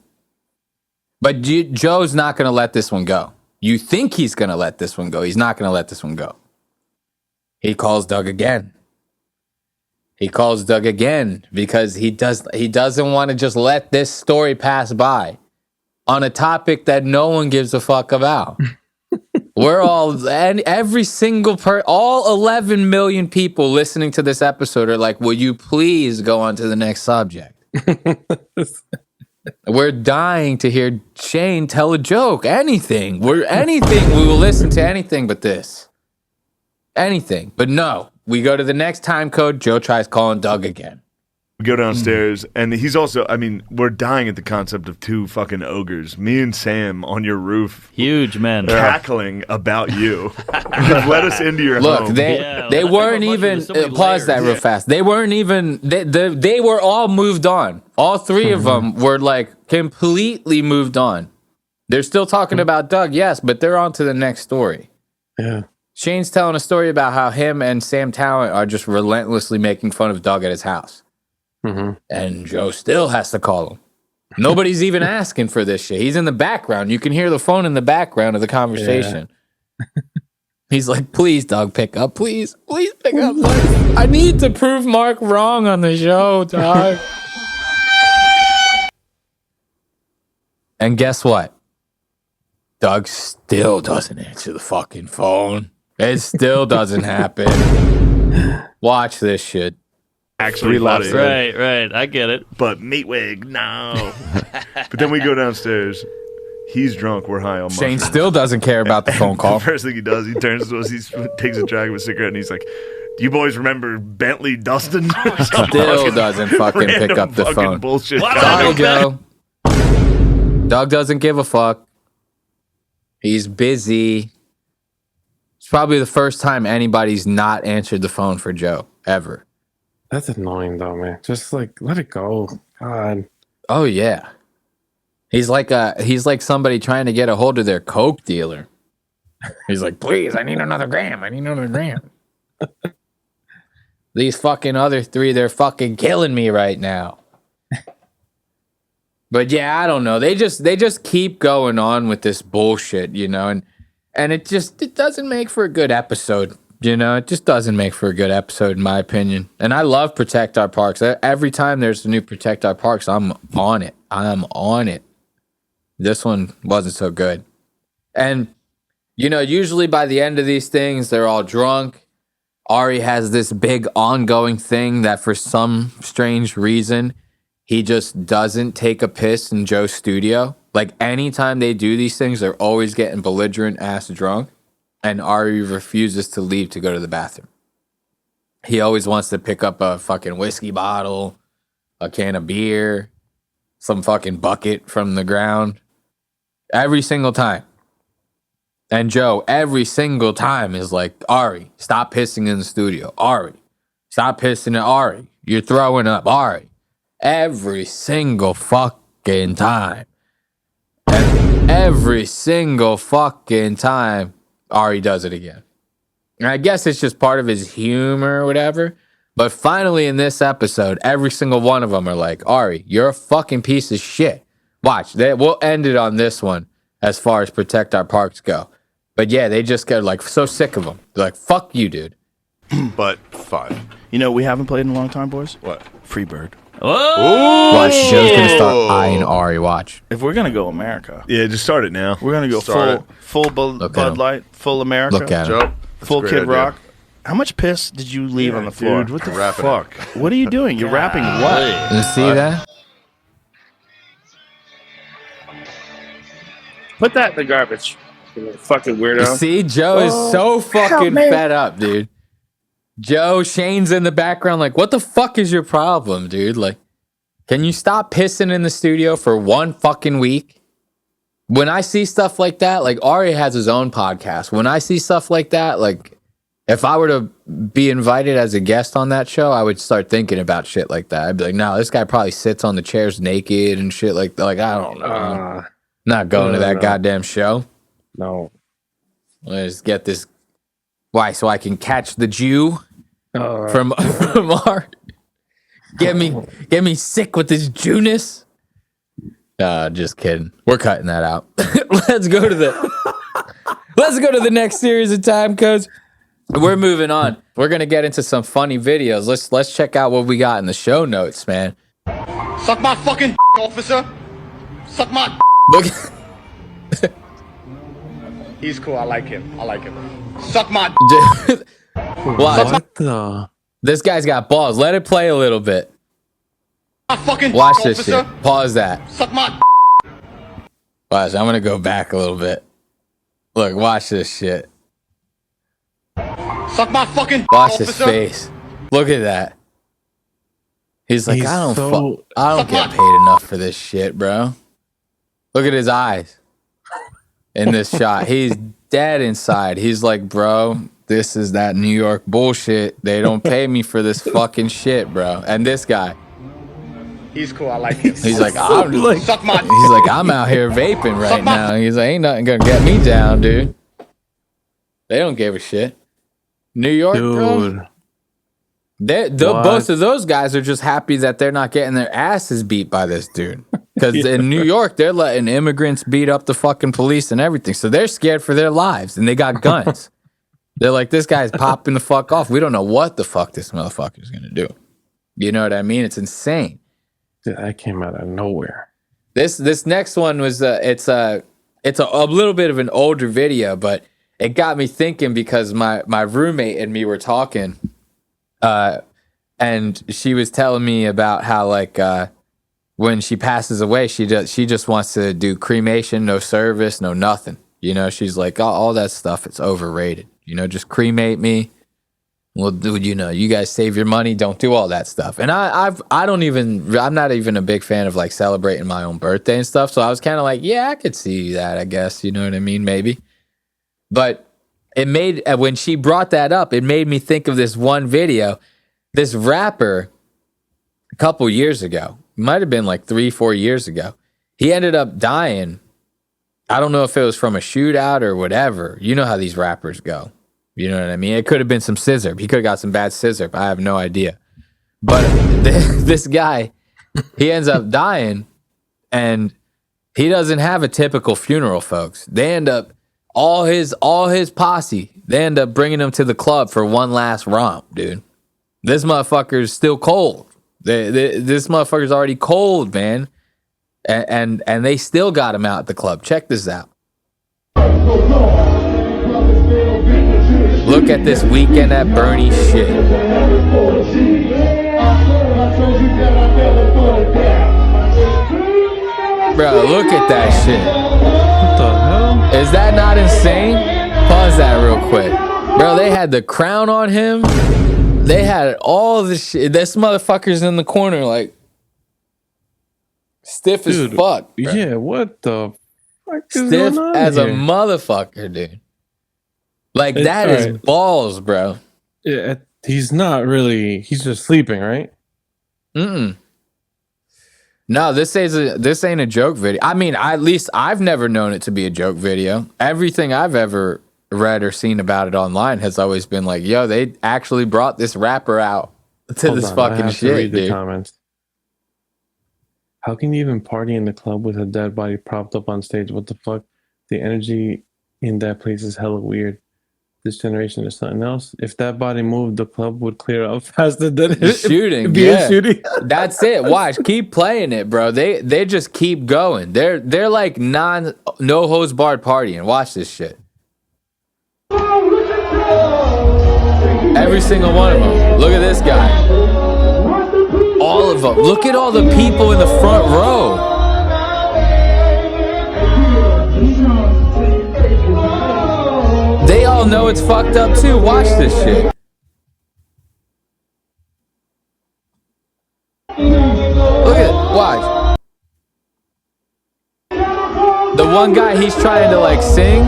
But Joe's not going to let this one go. You think he's going to let this one go. He's not going to let this one go. He calls Doug again. He calls Doug again because he doesn't want to just let this story pass by on a topic that no one gives a fuck about. We're all, and every single all 11 million people listening to this episode are like, will you please go on to the next subject? We're dying to hear Shane tell a joke. Anything. We will listen to anything but this. Anything. But no. We go to the next time code. Joe tries calling Doug again. We go downstairs, and he's also, I mean, we're dying at the concept of 2 fucking ogres. Me and Sam on your roof. Huge men. Cackling about you. You've let us into your Look, home. they Yeah, weren't I think even, there's so many pause that layers. real fast. They weren't even, they were all moved on. All 3 of them were like completely moved on. They're still talking about Doug, yes, but they're on to the next story. Yeah. Shane's telling a story about how him and Sam Talent are just relentlessly making fun of Doug at his house. And Joe still has to call him. Nobody's even asking for this shit. He's in the background. You can hear the phone in the background of the conversation. He's like, please, Doug, pick up. Please pick up. I need to prove Mark wrong on the show, Doug. And guess what? Doug still doesn't answer the fucking phone. It still doesn't happen. Watch this shit. Actually, Right. I get it. But Meatwig, no. But then we go downstairs. He's drunk. We're high on Shane mushrooms. still doesn't care about the phone call. The first thing he does, he turns to us, he takes a drag of a cigarette, and he's like, "Do you boys remember Bentley Dustin?" Still doesn't fucking pick up the phone. Bullshit. Sorry, Joe. Doug doesn't give a fuck. He's busy. It's probably the first time anybody's not answered the phone for Joe ever. That's annoying though, man. Just like let it go. God. Oh yeah. He's like somebody trying to get a hold of their coke dealer. He's like, please, I need another gram. These fucking other three, they're fucking killing me right now. But yeah, I don't know. They just keep going on with this bullshit, you know, and it doesn't make for a good episode. You know, it just doesn't make for a good episode, in my opinion. And I love Protect Our Parks. Every time there's a new Protect Our Parks, I'm on it. This one wasn't so good. And, you know, usually by the end of these things, they're all drunk. Ari has this big ongoing thing that for some strange reason, he just doesn't take a piss in Joe's studio. Like, anytime they do these things, they're always getting belligerent ass drunk. And Ari refuses to leave to go to the bathroom. He always wants to pick up a fucking whiskey bottle, a can of beer, some fucking bucket from the ground. Every single time. And Joe, every single time, is like, Ari, stop pissing in the studio. Ari, stop pissing at Ari. You're throwing up. Ari. Every single fucking time. And every single fucking time, Ari does it again. And I guess it's just part of his humor or whatever. But finally in this episode, every single one of them are like, Ari, you're a fucking piece of shit. Watch, we'll end it on this one as far as Protect Our Parks go. But yeah, they just get like so sick of them. They're like, fuck you, dude. But 5. You know, we haven't played in a long time, boys. What? Freebird. Oh! Watch, Joe's gonna start eyeing Ari. Watch. If we're gonna go America, Yeah, just start it now. we're gonna go Start full Bud Light, full America, Look at him. Joe? That's a full great Kid idea. Rock. How much piss did you leave on the floor? Dude, what the Wrapping fuck? What are you doing? You're wrapping what? You see that? Put that in the garbage. You fucking weirdo. See, Joe is so fucking fed up, dude. Joe, Shane's in the background like, what the fuck is your problem, dude? Like, can you stop pissing in the studio for one fucking week? When I see stuff like that, like Ari has his own podcast. When I see stuff like that, like if I were to be invited as a guest on that show, I would start thinking about shit like that. I'd be like, no, this guy probably sits on the chairs naked and shit like that. Like, I don't know. Not going to that goddamn show. No. Let's get this. Why? So I can catch the Jew from Art. Get me sick with this Jewness. Just kidding. We're cutting that out. Let's go to the next series of time codes. We're moving on. We're gonna get into some funny videos. Let's check out what we got in the show notes, man. Suck my fucking officer. Suck my. Look. He's cool. I like him. Suck my. Watch. What the? This guy's got balls. Let it play a little bit. Fucking Watch this officer. shit. Pause that. Suck my. Watch. I'm gonna go back a little bit. Look. Watch this shit. Suck my fucking. Watch officer. his face. Look at that. He's like, He's I so- don't get paid enough for this shit, bro. Look at his eyes in this shot. He's dead inside. He's like, bro, this is that New York bullshit. They don't pay me for this fucking shit, bro. And this guy, He's cool. I like him. he's like, Suck my. he's like, I'm out here vaping right now. He's like, ain't nothing gonna get me down, dude. They don't give a shit. New York, Dude. bro. Both of those guys are just happy that they're not getting their asses beat by this dude. Because in New York, they're letting immigrants beat up the fucking police and everything. So they're scared for their lives and they got guns. They're like, this guy's popping the fuck off. We don't know what the fuck this motherfucker's going to do. You know what I mean? It's insane. Dude, that came out of nowhere. This next one was, it's it's a little bit of an older video, but it got me thinking because my roommate and me were talking, and she was telling me about how like when she passes away, she just wants to do cremation, no service, no nothing. You know, she's like, all that stuff, it's overrated. You know, just cremate me. Well, dude, you know, you guys save your money, don't do all that stuff. And I'm not even a big fan of like celebrating my own birthday and stuff. So I was kind of like, yeah, I could see that, I guess. You know what I mean? Maybe. But it made, when she brought that up, it made me think of this one video. This rapper, a couple years ago, might have been like 3-4 years ago, he ended up dying. I don't know if it was from a shootout or whatever. You know how these rappers go. You know what I mean? It could have been some scissor. He could have got some bad scissor. I have no idea. But this guy, he ends up dying, and he doesn't have a typical funeral, folks. They end up, all his posse, they end up bringing him to the club for one last romp, dude. This motherfucker's still cold. This motherfucker's already cold, man. And they still got him out at the club. Check this out. Look at this Weekend at Bernie shit. Bro, look at that shit. What the hell? Is that not insane? Pause that real quick. Bro, they had the crown on him. They had all the shit. This motherfucker's in the corner like stiff as fuck. Bro. Yeah, what the fuck is Stiff going on as here? a motherfucker, dude. Like, It's that is alright. balls, bro. Yeah, he's not really. He's just sleeping, right? No, this ain't a joke video. I mean, at least I've never known it to be a joke video. Everything I've ever read or seen about it online has always been like, yo, they actually brought this rapper out to Hold this on, I fucking have to shit, read the dude. comments. How can you even party in the club with a dead body propped up on stage? What the fuck? The energy in that place is hella weird. This generation is something else. If that body moved, the club would clear up faster than The shooting, be yeah. a shooting. That's it. Watch, keep playing it, bro. They just keep going. They're like no hose barred partying. Watch this shit. Every single one of them. Look at this guy. All of them. Look at all the people in the front row. They all know it's fucked up too. Watch this shit. Look at it. Watch. The one guy, he's trying to like sing,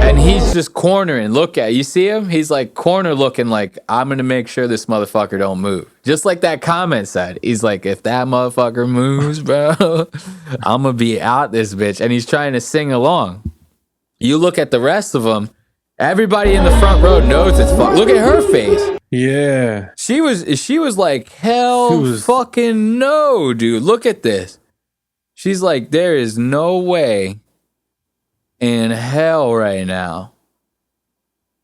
and he's just cornering. Look at, you see him? He's like corner looking like, I'm gonna make sure this motherfucker don't move. Just like that comment said. He's like, if that motherfucker moves, bro, I'm gonna be out this bitch. And he's trying to sing along. You look at the rest of them, everybody in the front row knows it's fuck. Look at her face. Yeah. She was like, hell fucking no, dude. Look at this. She's like, there is no way in hell right now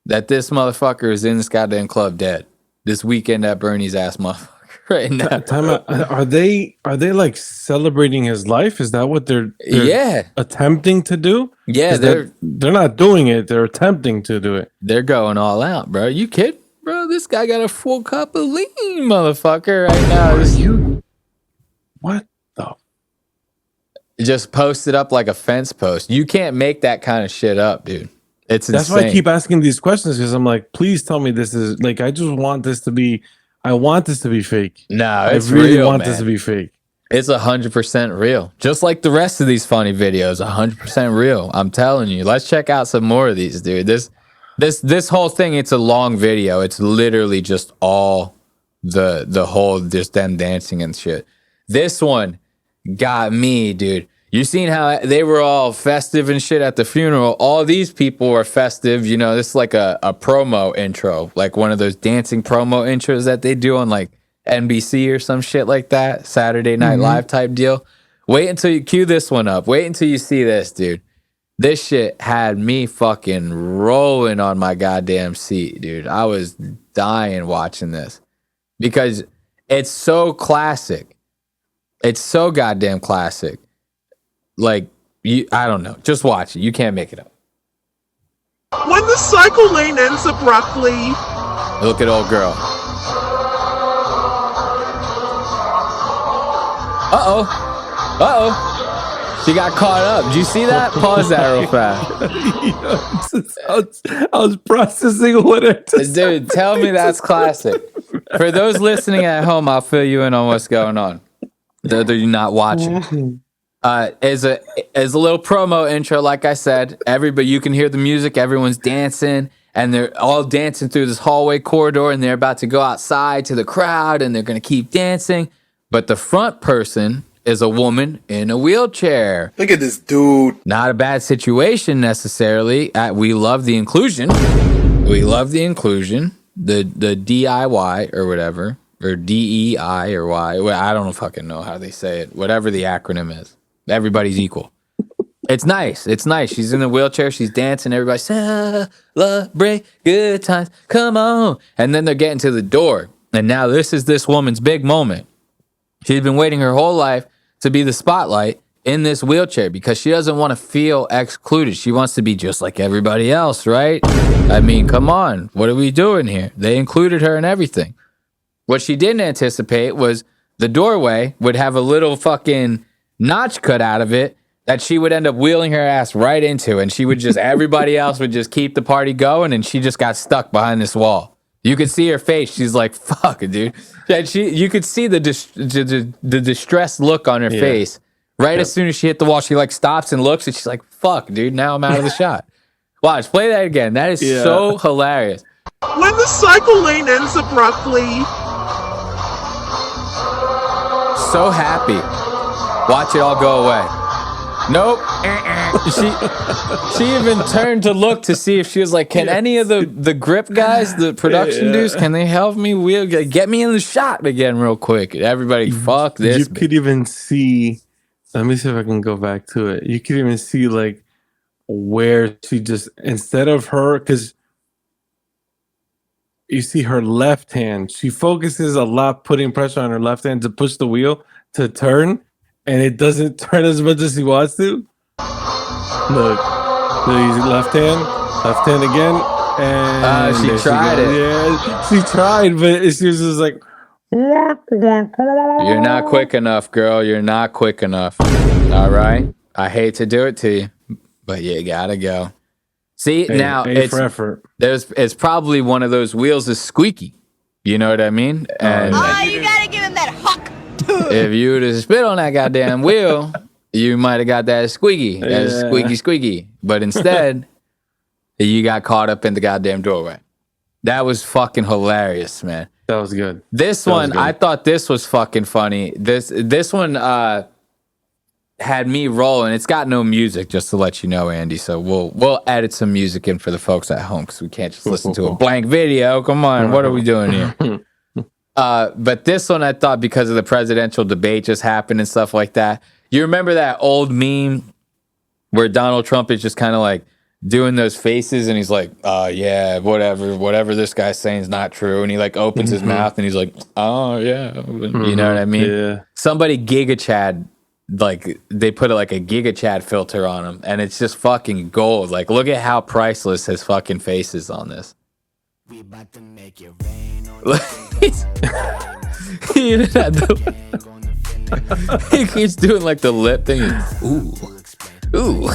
that this motherfucker is in this goddamn club dead. This Weekend at Bernie's ass motherfucker right now. Time out. Are they like celebrating his life? Is that what they're Yeah. attempting to do? Yeah, 'Cause they're not doing it. They're attempting to do it. They're going all out, bro. You kidding? Bro, this guy got a full cup of lean, motherfucker, right now. What the? Just posted up like a fence post. You can't make that kind of shit up, dude. It's That's insane. why I keep asking these questions, because I'm like, please tell me this is like, I just want this to be, I want this to be fake. No, I it's really real, want man. this to be fake. It's 100% real. Just like the rest of these funny videos, 100% real. I'm telling you. Let's check out some more of these, dude. This whole thing, it's a long video. It's literally just all the whole just them dancing and shit. This one got me, dude. You seen how they were all festive and shit at the funeral? All these people were festive. You know, this is like a promo intro, like one of those dancing promo intros that they do on like NBC or some shit like that, Saturday Night Live type deal. Wait until you cue this one up. Wait until you see this, dude. This shit had me fucking rolling on my goddamn seat, dude. I was dying watching this because it's so classic. It's so goddamn classic. Like, I don't know. Just watch it. You can't make it up. When the cycle lane ends abruptly. Look at old girl. Uh-oh. She got caught up. Did you see that? Pause that real fast. I was processing what it just Dude, tell me that's classic. For those listening at home, I'll fill you in on what's going on. Though you're not watching. As a little promo intro, like I said, everybody, you can hear the music, everyone's dancing, and they're all dancing through this hallway corridor, and they're about to go outside to the crowd, and they're going to keep dancing. But the front person is a woman in a wheelchair. Look at this dude. Not a bad situation necessarily. We love the inclusion. We love the inclusion. The DIY or whatever, or DEI or Y. Well, I don't fucking know how they say it. Whatever the acronym is. Everybody's equal. It's nice. It's nice. She's in a wheelchair. She's dancing. Everybody celebrate good times. Come on. And then they're getting to the door. And now this is this woman's big moment. She's been waiting her whole life to be the spotlight in this wheelchair because she doesn't want to feel excluded. She wants to be just like everybody else, right? I mean, come on. What are we doing here? They included her in everything. What she didn't anticipate was the doorway would have a little fucking notch cut out of it that she would end up wheeling her ass right into, and she would just, everybody else would just keep the party going, and she just got stuck behind this wall. You could see her face. She's like, fuck, dude. And you could see the distressed look on her face. Right as soon as she hit the wall, she like stops and looks, and she's like, fuck, dude, now I'm out of the shot. Watch, play that again. That is so hilarious. When the cycle lane ends abruptly. So happy. Watch it all go away. Nope. She even turned to look to see if she was like, can any of the grip guys, the production dudes, can they help me get me in the shot again real quick? Everybody, fuck this. You could even see, let me see if I can go back to it. You could even see like where she just, instead of her, because you see her left hand, she focuses a lot, putting pressure on her left hand to push the wheel to turn, and it doesn't turn as much as she wants to. Look, he's left hand again, and she tried it. Yeah, she tried, but she was just like, you're not quick enough, girl. You're not quick enough. All right, I hate to do it to you, but you gotta go. See, now it's probably one of those wheels is squeaky. You know what I mean? And you gotta give him that huck. if you would have spit on that goddamn wheel, you might have got that squeaky. That squeaky. But instead, you got caught up in the goddamn doorway. That was fucking hilarious, man. That was good. This one, I thought this was fucking funny. This one had me rolling. It's got no music, just to let you know, Andy. So we'll edit some music in for the folks at home because we can't just listen to a blank video. Come on, what are we doing here? But this one, I thought, because of the presidential debate just happened and stuff like that. You remember that old meme where Donald Trump is just kind of like doing those faces and he's like, yeah, whatever this guy's saying is not true. And he like opens his mouth and he's like, oh yeah. You know what I mean? Yeah. Somebody Giga-Chad, like they put like a Giga-Chad filter on him and it's just fucking gold. Like, look at how priceless his fucking face is on this. We about to make it rain on he keeps doing like the lip thing. Ooh.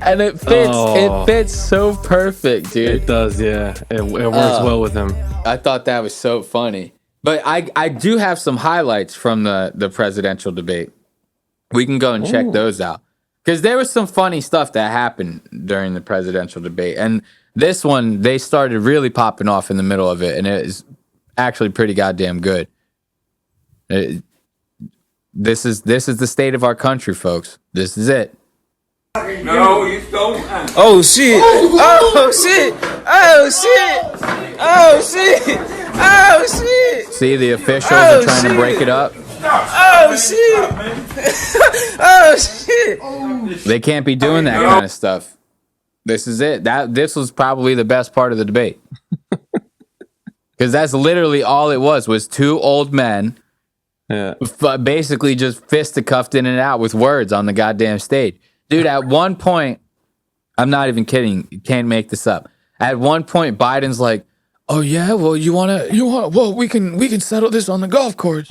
And it fits. It fits so perfect, dude. It does, yeah. It works well with him. I thought that was so funny. But I do have some highlights from the presidential debate. We can go and check those out. Because there was some funny stuff that happened during the presidential debate. And this one, they started really popping off in the middle of it. And it is actually pretty goddamn good. This is the state of our country, folks. This is it. No, you don't. Oh shit! Oh shit! Oh shit! Oh shit! Oh shit! See, the officials are trying to break it up. Oh shit! Oh shit! They can't be doing that kind of stuff. This is it. This was probably the best part of the debate. Because that's literally all it was two old men Yeah. Basically just fisticuffed in and out with words on the goddamn stage. Dude, at one point, I'm not even kidding. You can't make this up. At one point, Biden's like, "Oh yeah, well well we can settle this on the golf course."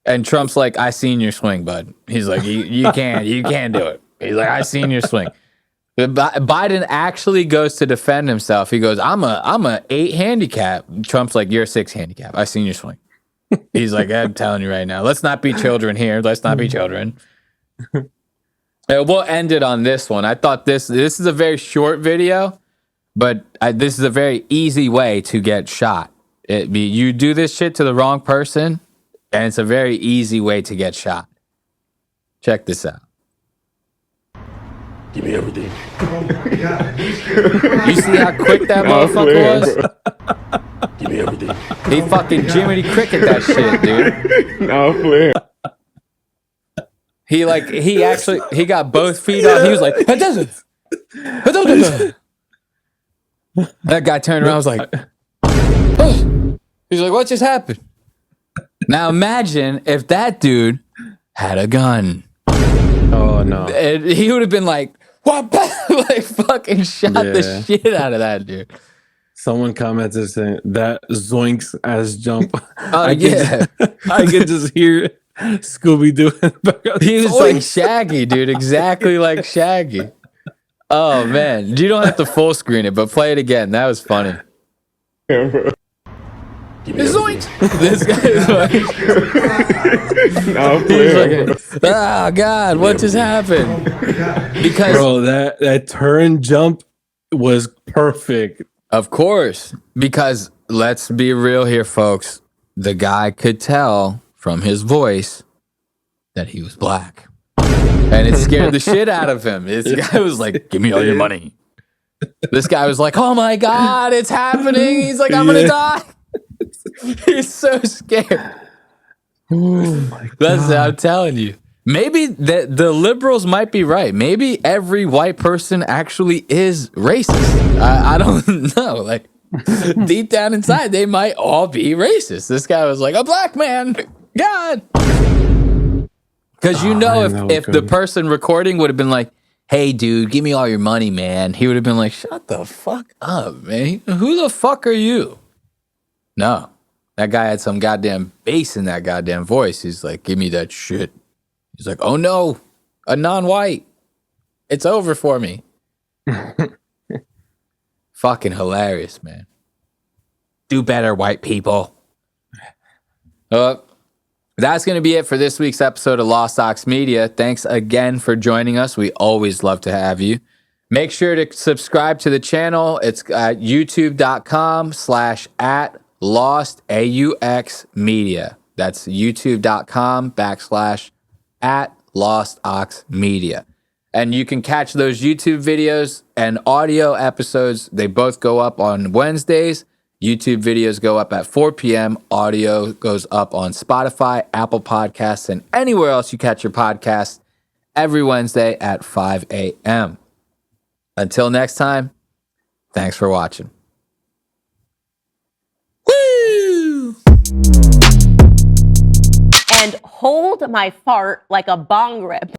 And Trump's like, "I seen your swing, bud." He's like, "You can't do it." He's like, "I seen your swing." Biden actually goes to defend himself. He goes, I'm a 8 handicap. Trump's like, "You're a 6 handicap. I seen your swing." He's like, "I'm telling you right now, let's not be children here. Let's not be children." We'll end it on this one. I thought this is a very short video, but this is a very easy way to get shot. You do this shit to the wrong person, and it's a very easy way to get shot. Check this out. Give me everything. You see how quick that motherfucker was? Give me everything. He fucking Jiminy Cricket that shit, dude. No, flare. He got both feet on. He was like, that guy turned around, was like, oh. He's like, "What just happened?" Now imagine if that dude had a gun. Oh no. And he would have been like, "What?" Like fucking shot the shit out of that dude. Someone commented saying that Zoinks ass jump. I could just hear Scooby Doo. He was like Shaggy, dude. Exactly like Shaggy. Oh man, you don't have to full screen it, but play it again. That was funny. Zoinks! This guy is like, "Oh God, what just happened?" Because bro, that turn jump was perfect. Of course, because let's be real here, folks. The guy could tell from his voice that he was black, and it scared the shit out of him. This guy was like, "Give me all your money." This guy was like, "Oh my God, it's happening!" He's like, "I'm gonna die." He's so scared. Oh my God. That's I'm telling you. Maybe the liberals might be right. Maybe every white person actually is racist. I don't know. Like deep down inside, they might all be racist. This guy was like, "A black man, God." Because if the person recording would have been like, "Hey, dude, give me all your money, man," he would have been like, "Shut the fuck up, man. Who the fuck are you?" No. That guy had some goddamn bass in that goddamn voice. He's like, "Give me that shit." He's like, "Oh no, a non-white. It's over for me." Fucking hilarious, man. Do better, white people. That's going to be it for this week's episode of Lost Aux Media. Thanks again for joining us. We always love to have you. Make sure to subscribe to the channel. It's at youtube.com/@Lost AUX Media. That's youtube.com/@Lost Aux Media. And you can catch those YouTube videos and audio episodes. They both go up on Wednesdays. YouTube videos go up at 4 p.m. Audio goes up on Spotify, Apple Podcasts, and anywhere else you catch your podcasts every Wednesday at 5 a.m. Until next time, thanks for watching. Woo! And hold my fart like a bong rip.